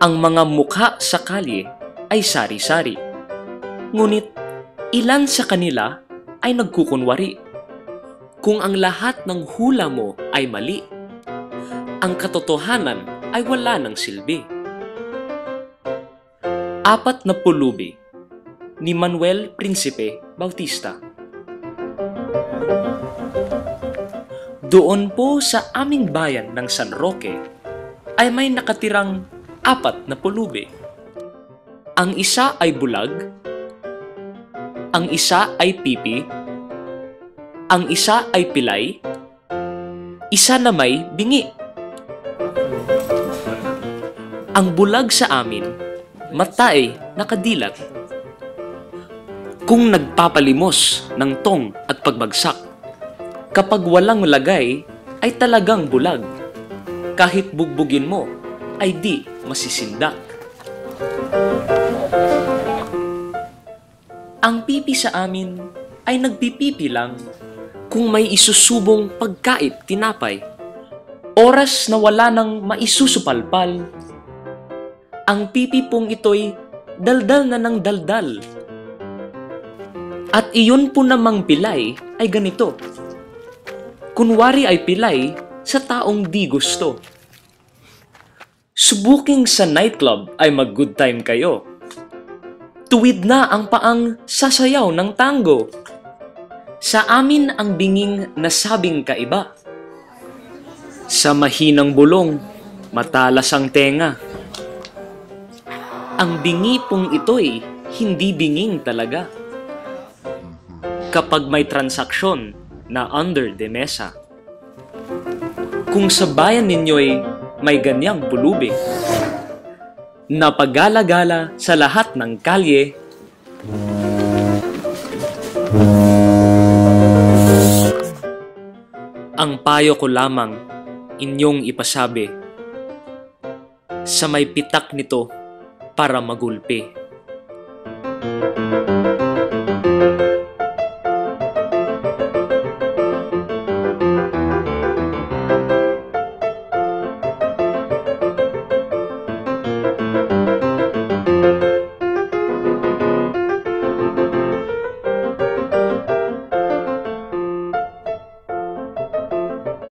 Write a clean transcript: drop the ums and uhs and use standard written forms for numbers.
Ang mga mukha sa kalye ay sari-sari. Ngunit ilan sa kanila ay nagkukunwari. Kung ang lahat ng hula mo ay mali, ang katotohanan ay wala ng silbi. 4 na Pulubi ni Manuel Principe Bautista. Doon po sa aming bayan ng San Roque ay may nakatirang 4 na pulubi. Ang isa ay bulag, ang isa ay pipi, ang isa ay pilay, isa na may bingi. Ang bulag sa amin, mata ay nakadilat. Kung nagpapalimos ng tong at pagbagsak, kapag walang lagay ay talagang bulag. Kahit bugbugin mo ay di masisindak. Ang pipi sa amin ay nagpipipi lang kung may isusubong pagkait tinapay. Oras na wala nang maisusupalpal, ang pipi pong ito'y daldal na ng daldal. At iyon po namang pilay ay ganito. Kunwari ay pilay sa taong di gusto. Subuking sa nightclub ay mag-good time kayo. Tuwid na ang paang sasayaw ng tango. Sa amin ang binging nasabing kaiba. Sa mahinang bulong, matalas ang tenga. Ang bingi pong ito'y hindi binging talaga. Kapag may transaksyon na under the mesa. Kung sa bayan ninyo'y may ganyang pulubi, napagala-gala sa lahat ng kalye, ang payo ko lamang inyong ipasabi, sa may pitak nito para magulpi.